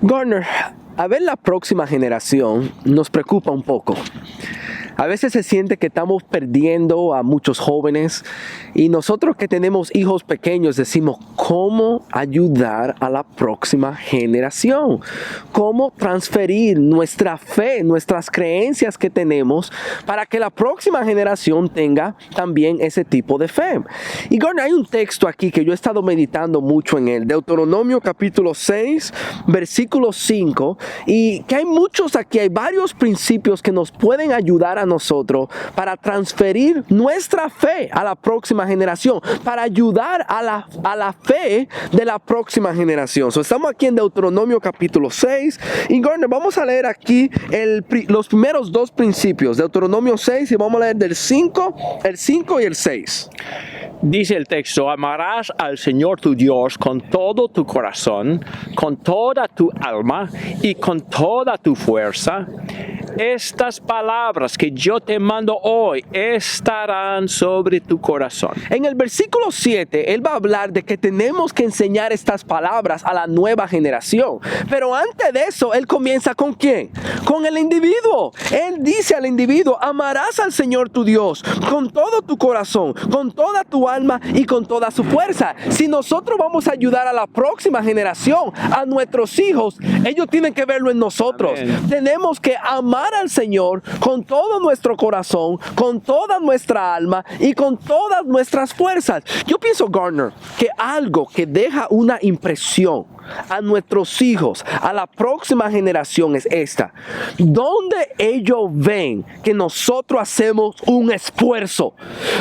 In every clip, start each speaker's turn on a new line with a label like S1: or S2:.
S1: Garner, a ver la próxima generación nos preocupa un poco. A veces se siente que estamos perdiendo a muchos jóvenes y nosotros que tenemos hijos pequeños decimos cómo ayudar a la próxima generación, cómo transferir nuestra fe, nuestras creencias que tenemos para que la próxima generación tenga también ese tipo de fe. Y Garner, hay un texto aquí que yo he estado meditando mucho en él, Deuteronomio capítulo 6, versículo 5, y que hay muchos aquí, hay varios principios que nos pueden ayudar a nosotros para transferir nuestra fe a la próxima generación, para ayudar a la fe de la próxima generación. Estamos aquí en Deuteronomio capítulo 6 y Garner, vamos a leer aquí los primeros dos principios, Deuteronomio 6, y vamos a leer del 5 y el 6.
S2: Dice el texto: amarás al Señor tu Dios con todo tu corazón, con toda tu alma y con toda tu fuerza. Estas palabras que yo te mando hoy estarán sobre tu corazón.
S1: En el versículo 7, él va a hablar de que tenemos que enseñar estas palabras a la nueva generación. Pero antes de eso, él comienza ¿con quién? Con el individuo. Él dice al individuo: amarás al Señor tu Dios con todo tu corazón, con toda tu alma y con toda su fuerza. Si nosotros vamos a ayudar a la próxima generación, a nuestros hijos, ellos tienen que verlo en nosotros. Amén. Tenemos que amar al Señor con todo nuestro corazón, con toda nuestra alma y con todas nuestras fuerzas. Yo pienso, Garner, que algo que deja una impresión a nuestros hijos, a la próxima generación es esta: donde ellos ven que nosotros hacemos un esfuerzo,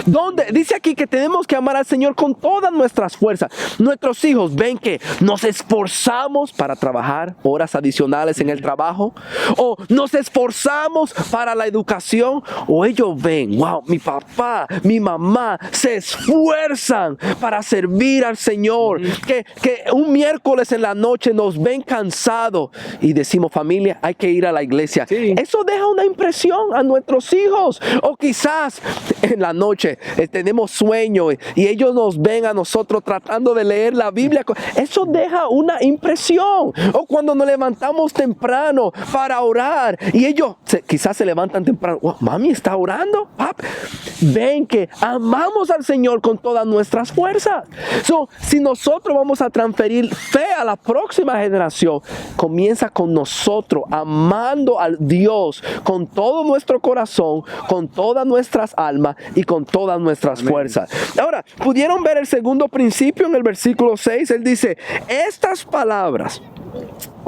S1: donde dice aquí que tenemos que amar al Señor con todas nuestras fuerzas. Nuestros hijos ven que nos esforzamos para trabajar horas adicionales en el trabajo, o nos esforzamos para la educación, o ellos ven: wow, mi papá, mi mamá se esfuerzan para servir al Señor, que un miércoles en la noche nos ven cansados y decimos: familia, hay que ir a la iglesia. Sí. Eso deja una impresión a nuestros hijos. O quizás en la noche tenemos sueño y ellos nos ven a nosotros tratando de leer la Biblia. Eso deja una impresión. O cuando nos levantamos temprano para orar y ellos quizás se levantan temprano: oh, mami está orando, papi. Ven que amamos al Señor con todas nuestras fuerzas. Si nosotros vamos a transferir fe a la próxima generación, comienza con nosotros amando al Dios con todo nuestro corazón, con todas nuestras almas y con todas nuestras fuerzas. Ahora, ¿pudieron ver el segundo principio en el versículo 6? Él dice: estas palabras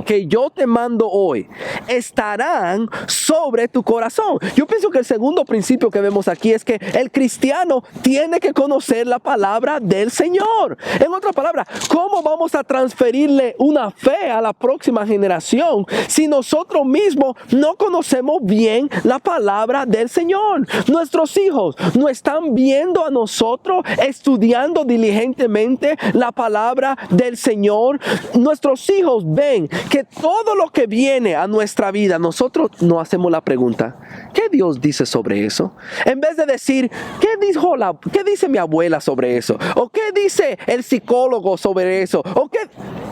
S1: que yo te mando hoy estarán sobre tu corazón. Yo pienso que el segundo principio que vemos aquí es que el cristiano tiene que conocer la palabra del Señor. En otras palabras, ¿cómo vamos a transferirle una fe a la próxima generación si nosotros mismos no conocemos bien la palabra del Señor? Nuestros hijos no están viendo a nosotros estudiando diligentemente la palabra del Señor. Nuestros hijos ven que todo lo que viene a nuestra vida, nosotros nos hacemos la pregunta: ¿qué Dios dice sobre eso? En vez de decir: ¿qué dice mi abuela sobre eso? ¿O qué dice el psicólogo sobre eso? ¿O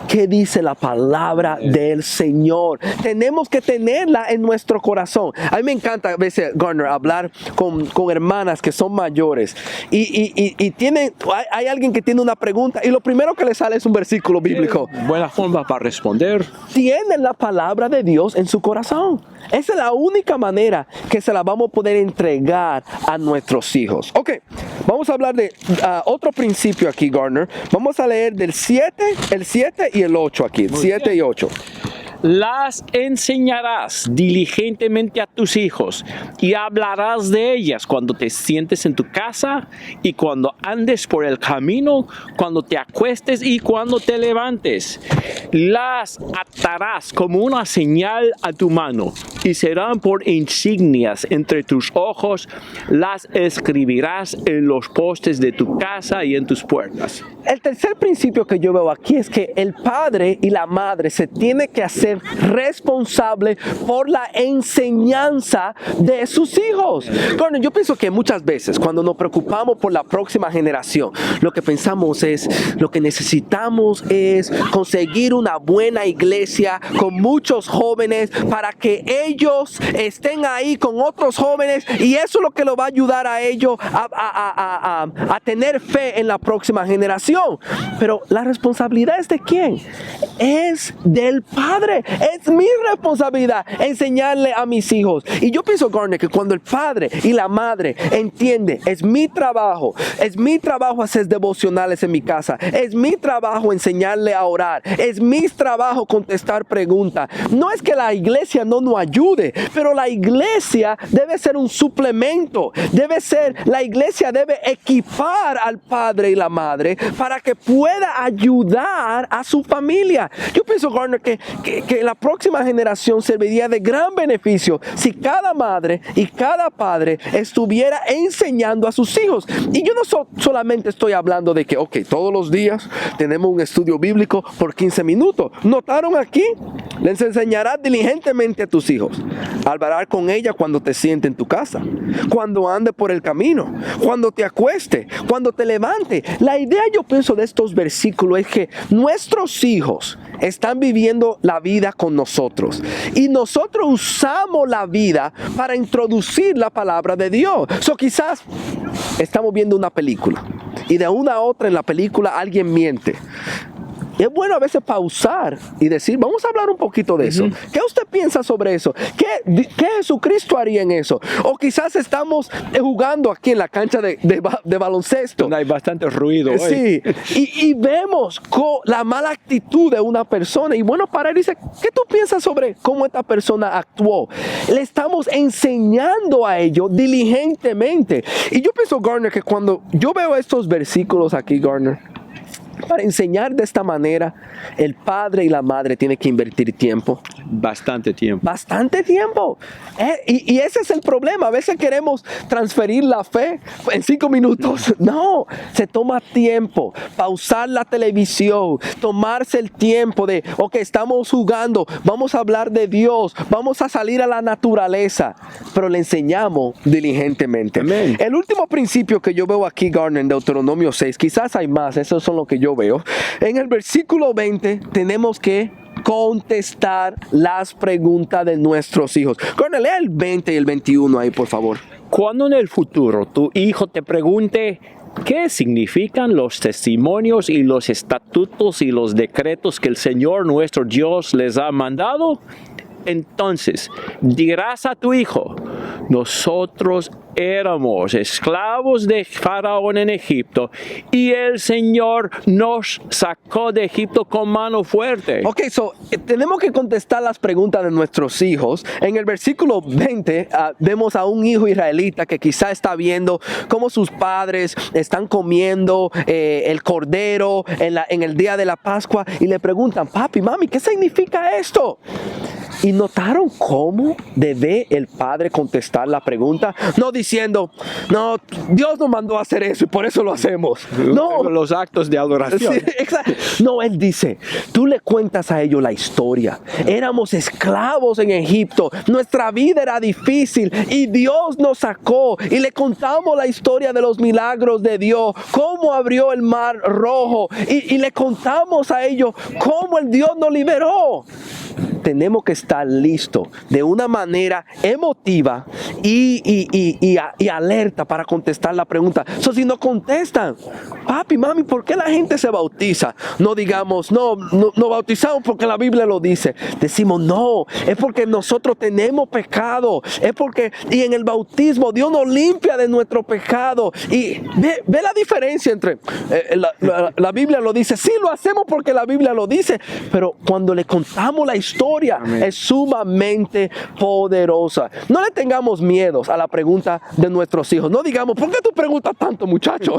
S1: qué dice la palabra del Señor? Tenemos que tenerla en nuestro corazón. A mí me encanta a veces, Garner, hablar con hermanas que son mayores y hay alguien que tiene una pregunta y lo primero que le sale es un versículo bíblico.
S2: Buena forma para responder.
S1: Tienen la palabra de Dios en su corazón. Esa es la única manera que se la vamos a poder entregar a nuestros hijos. Ok, vamos a hablar de otro principio aquí, Garner. Vamos a leer del 7 y el 8 aquí, 7 y 8.
S2: Las enseñarás diligentemente a tus hijos y hablarás de ellas cuando te sientes en tu casa y cuando andes por el camino, cuando te acuestes y cuando te levantes. Las atarás como una señal a tu mano y serán por insignias entre tus ojos. Las escribirás en los postes de tu casa y en tus puertas.
S1: El tercer principio que yo veo aquí es que el padre y la madre se tienen que hacer ser responsable por la enseñanza de sus hijos. Bueno, yo pienso que muchas veces cuando nos preocupamos por la próxima generación, lo que pensamos es, lo que necesitamos es conseguir una buena iglesia con muchos jóvenes para que ellos estén ahí con otros jóvenes, y eso es lo que lo va a ayudar a ellos a tener fe en la próxima generación. Pero la responsabilidad es de quién? Es del padre. Es mi responsabilidad enseñarle a mis hijos. Y yo pienso, Garner, que cuando el padre y la madre entienden, es mi trabajo hacer devocionales en mi casa, es mi trabajo enseñarle a orar, es mi trabajo contestar preguntas. No es que la iglesia no nos ayude, pero la iglesia debe ser un suplemento. La iglesia debe equipar al padre y la madre para que pueda ayudar a su familia. Yo pienso, Garner, que la próxima generación serviría de gran beneficio si cada madre y cada padre estuviera enseñando a sus hijos. Y yo no solamente estoy hablando de que, todos los días tenemos un estudio bíblico por 15 minutos. ¿Notaron aquí? Les enseñarás diligentemente a tus hijos. Hablarás con ella cuando te sientes en tu casa, cuando andes por el camino, cuando te acueste, cuando te levante. La idea, yo pienso, de estos versículos es que nuestros hijos están viviendo la vida con nosotros y nosotros usamos la vida para introducir la palabra de Dios. Quizás estamos viendo una película y de una a otra en la película alguien miente. Es bueno a veces pausar y decir, vamos a hablar un poquito de eso. ¿Qué usted piensa sobre eso? ¿Qué Jesucristo haría en eso? O quizás estamos jugando aquí en la cancha de baloncesto.
S2: Donde hay bastante ruido.
S1: Sí, y vemos la mala actitud de una persona. Y bueno, para él dice, ¿qué tú piensas sobre cómo esta persona actuó? Le estamos enseñando a ellos diligentemente. Y yo pienso, Garner, que cuando yo veo estos versículos aquí, Garner, para enseñar de esta manera, el padre y la madre tienen que invertir tiempo.
S2: Bastante tiempo.
S1: Bastante tiempo. Y ese es el problema. A veces queremos transferir la fe en 5 minutos. No, se toma tiempo. Pausar la televisión, tomarse el tiempo de, estamos jugando, vamos a hablar de Dios, vamos a salir a la naturaleza, pero le enseñamos diligentemente.
S2: Amén.
S1: El último principio que yo veo aquí, Garner, en Deuteronomio 6, quizás hay más, esos son lo que yo veo. En el versículo 20 tenemos que contestar las preguntas de nuestros hijos. Garner, lea el 20 y el 21 ahí, por favor.
S2: Cuando en el futuro tu hijo te pregunte qué significan los testimonios y los estatutos y los decretos que el Señor nuestro Dios les ha mandado, entonces dirás a tu hijo, nosotros éramos esclavos de Faraón en Egipto y el Señor nos sacó de Egipto con mano fuerte.
S1: Tenemos que contestar las preguntas de nuestros hijos. En el versículo 20 vemos a un hijo israelita que quizá está viendo cómo sus padres están comiendo el cordero en el día de la Pascua y le preguntan, papi, mami, ¿qué significa esto? ¿Y notaron cómo debe el padre contestar la pregunta? No diciendo, no, Dios nos mandó a hacer eso y por eso lo hacemos. No.
S2: Los actos de adoración.
S1: Sí, exacto. No, él dice, tú le cuentas a ellos la historia. Éramos esclavos en Egipto. Nuestra vida era difícil y Dios nos sacó. Y le contamos la historia de los milagros de Dios. Cómo abrió el mar rojo. Y le contamos a ellos cómo el Dios nos liberó. Tenemos que estar listos de una manera emotiva y alerta para contestar la pregunta. Si no contestan, papi, mami, ¿por qué la gente se bautiza? No digamos, no bautizamos porque la Biblia lo dice. Decimos, no, es porque nosotros tenemos pecado. Y en el bautismo Dios nos limpia de nuestro pecado. Y ve la diferencia entre la Biblia lo dice. Sí, lo hacemos porque la Biblia lo dice. Pero cuando le contamos la historia, Amén, es sumamente poderosa. No le tengamos miedos a la pregunta de nuestros hijos. No digamos, ¿por qué tú preguntas tanto, muchacho?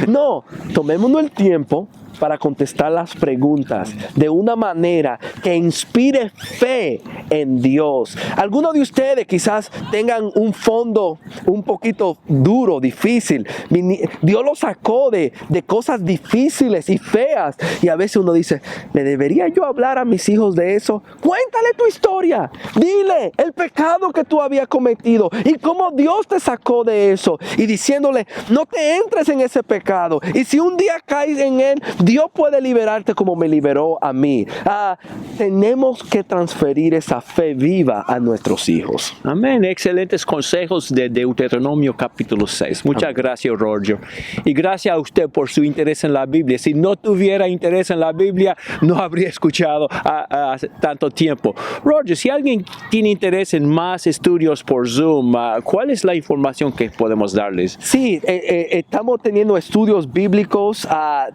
S1: No, tomémonos el tiempo para contestar las preguntas de una manera que inspire fe en Dios. Algunos de ustedes quizás tengan un fondo un poquito duro, difícil. Dios lo sacó de cosas difíciles y feas. Y a veces uno dice, ¿le debería yo hablar a mis hijos de eso? Cuéntale tu historia. Dile el pecado que tú habías cometido y cómo Dios te sacó de eso. Y diciéndole, no te entres en ese pecado. Y si un día caes en él, Dios puede liberarte como me liberó a mí. Tenemos que transferir esa fe viva a nuestros hijos.
S2: Amén. Excelentes consejos de Deuteronomio capítulo 6. Muchas gracias, Roger. Y gracias a usted por su interés en la Biblia. Si no tuviera interés en la Biblia, no habría escuchado hace tanto tiempo. Roger, si alguien tiene interés en más estudios por Zoom, ¿cuál es la información que podemos darles?
S1: Sí, estamos teniendo estudios bíblicos.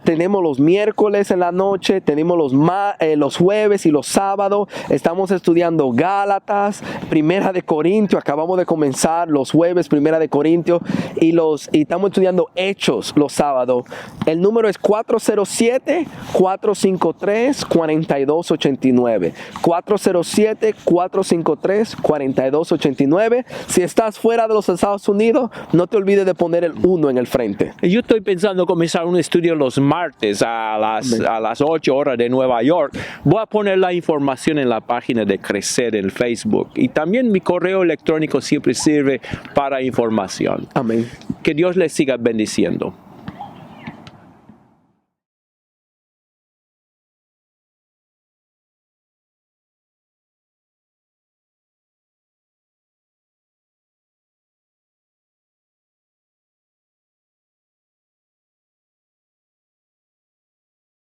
S1: Tenemos los miércoles en la noche, tenemos los jueves y los sábados. Estamos estudiando Gálatas, Primera de Corintios. Acabamos de comenzar los jueves, Primera de Corintios, y estamos estudiando Hechos los sábados. El número es 407-453-4289. 407-453-4289. Si estás fuera de los Estados Unidos, no te olvides de poner el 1 en el frente.
S2: Yo estoy pensando comenzar un estudio los martes a las 8 horas de Nueva York. Voy a poner la información en la página de Crecer en Facebook. Y también mi correo electrónico siempre sirve para información.
S1: Amén.
S2: Que Dios les siga bendiciendo.